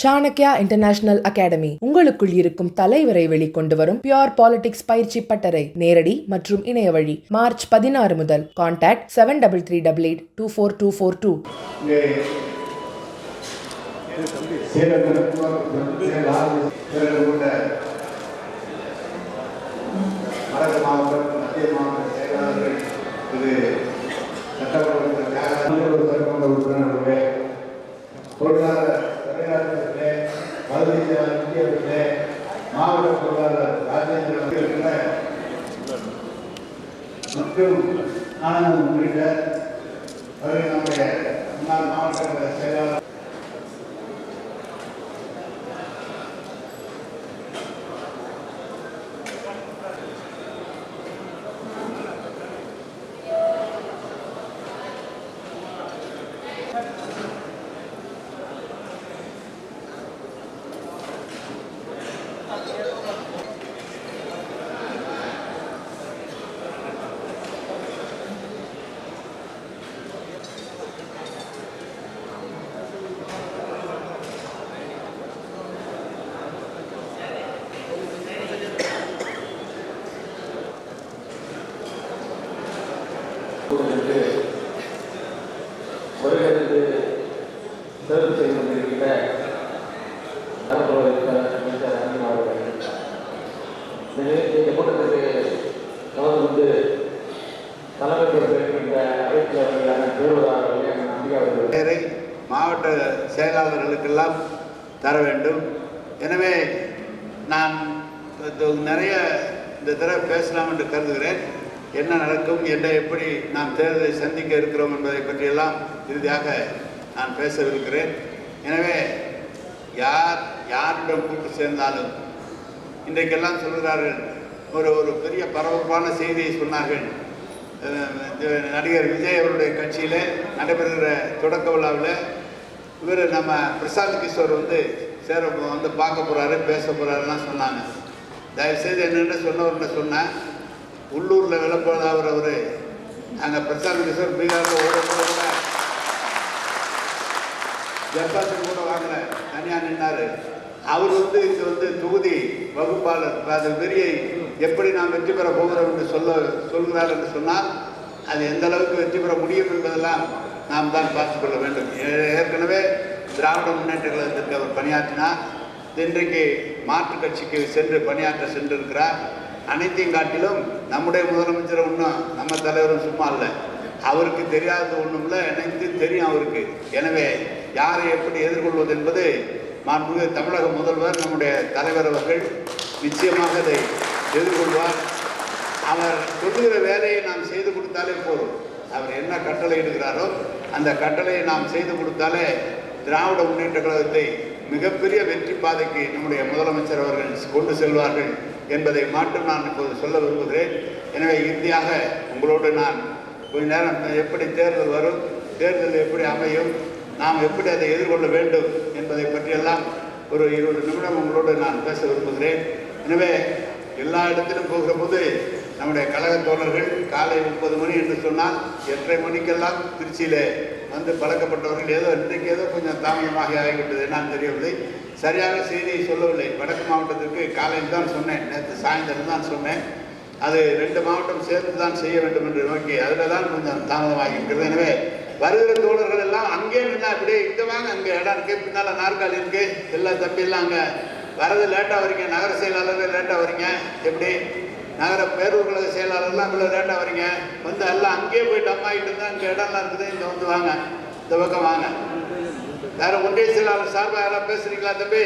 Chanakya international academy உங்களுக்குள் இருக்கும் தலைவரை வெளிக்கொண்டு வரும் பியூர் பாலிடிக்ஸ் பயிற்சி பட்டறை நேரடி மற்றும் இணைய வழி மார்ச் 16 முதல். கான்டாக்ட் 7338824242. மாவட்ட பொருளாளர் ராஜேந்திர மற்றும் ஆனந்த் உள்ளிட்ட நம்முடைய முன்னாள் மாவட்ட செயலாளர் வருகிறது தேர்வு செய்து கொண்டிருக்கிற அமைச்சர் அண்ணன் அவர்கள் இந்த கூட்டத்திற்கு கலந்து கொண்டு தலைமை பொறுப்பேற்கின்ற அழைப்பாளர்களான தேர்வுதாரர்களே நம்பிக்கை மாவட்ட செயலாளர்களுக்கெல்லாம் தர வேண்டும். எனவே நான் நிறைய இந்த தடவை பேசலாம் என்று கருதுகிறேன். என்ன நடக்கும், என்ன எப்படி நாம் தேர்தலை சந்திக்க இருக்கிறோம் என்பதை பற்றியெல்லாம் இறுதியாக நான் பேசவிருக்கிறேன். எனவே யாரிடம் கூட்டு சேர்ந்தாலும் இன்றைக்கெல்லாம் சொல்கிறார்கள், ஒரு பெரிய பரபரப்பான செய்தியை சொன்னார்கள். நடிகர் விஜய் அவருடைய கட்சியில் நடைபெறுகிற தொடக்க விழாவில் இவர் நம்ம பிரசாந்த் கிஷோர் வந்து பார்க்க போகிறாரு, பேச போகிறாருலாம் சொன்னாங்க. தயவுசெய்து என்னென்ன சொன்னேன், உள்ளூரில் விளப்பதாவர் அவர் அங்கே பிரசாந்த் கிஷோர் பீகாரில் கூட ஜப்பாத்தில் கூட வாங்கல, தனியாக நின்னார். அவர் இங்கே தொகுதி வகுப்பாளர் அது பெரிய எப்படி நாம் வெற்றி பெற போகிறோம் என்று சொல்கிறார் என்று சொன்னால் அது எந்த அளவுக்கு வெற்றி பெற முடியும் என்பதெல்லாம் நாம் தான் பார்த்துக்கொள்ள வேண்டும். ஏற்கனவே திராவிட முன்னேற்ற கழகத்திற்கு அவர் பணியாற்றினார். இன்றைக்கு மாற்றுக் கட்சிக்கு பணியாற்ற சென்றிருக்கிறார். அனைத்தையும் காட்டிலும் நம்முடைய முதலமைச்சர் ஒன்றும் நம்ம தலைவரும் சும்மா இல்லை, அவருக்கு தெரியாதது ஒன்றும் இல்லை, எனக்கு தெரியும் அவருக்கு. எனவே யாரை எப்படி எதிர்கொள்வது என்பது மாண்புமிகு தமிழக முதல்வர் நம்முடைய தலைவர் அவர்கள் நிச்சயமாக அதை எதிர்கொள்வார். அவர் சொல்லுகிற வேலையை நாம் செய்து கொடுத்தாலே போதும். அவர் என்ன கட்டளை இடுகிறாரோ அந்த கட்டளையை நாம் செய்து கொடுத்தாலே திராவிட முன்னேற்ற கழகத்தை மிகப்பெரிய வெற்றி பாதைக்கு நம்முடைய முதலமைச்சர் அவர்கள் கொண்டு செல்வார்கள் என்பதை மட்டும் நான் இப்போது சொல்ல விரும்புகிறேன். எனவே இறுதியாக உங்களோடு நான் கொஞ்ச நேரம் எப்படி தேர்தல் வரும், தேர்தல் எப்படி அமையும், நாம் எப்படி அதை எதிர்கொள்ள வேண்டும் என்பதை பற்றியெல்லாம் ஒரு 20 நிமிடம் உங்களோடு நான் பேச விரும்புகிறேன். எனவே எல்லா இடத்திலும் போகிற போது நம்முடைய கழக தோழர்கள் காலை 30 மணி என்று சொன்னால் 8:30 மணிக்கெல்லாம் திருச்சியில் பழக்கப்பட்டவர்கள் இன்றைக்கு கொஞ்சம் தாமதமாக ஆகிவிட்டது, என்னான்னு தெரியவில்லை. சரியாக செய்தியை சொல்லவில்லை. வடக்கு மாவட்டத்திற்கு காலையில் தான் சொன்னேன், நேற்று சாயந்தரம் தான் சொன்னேன். அது 2 மாவட்டம் சேர்த்து தான் செய்ய வேண்டும் என்று நோக்கி அதில் தான் கொஞ்சம் தாமதமாகி இருக்கிறது. எனவே வருகிற தோழர்கள் எல்லாம் அங்கே நின்னா அப்படியே இங்கே வாங்க, அங்கே இடம் இருக்குது, பின்னால் நாற்காலி இருக்குது, எல்லா தம்பியெல்லாம் அங்கே வரது லேட்டாக வரீங்க. நகர செயலாளர்கள் லேட்டாக வரீங்க, எப்படி நகர பேரூர் கழக செயலாளர்லாம் இவ்வளோ லேட்டாக வரீங்க, எல்லாம் அங்கேயே போயிட்டு அம்மாக்கிட்டு இருந்தால் இங்கே இடம்லாம் இருக்குது, இங்கே வாங்க, இந்த பக்கம் வாங்க. வேறு ஒன்றிய செயலாளர் சார்பாக யாராவது பேசுகிறீங்களா தம்பி?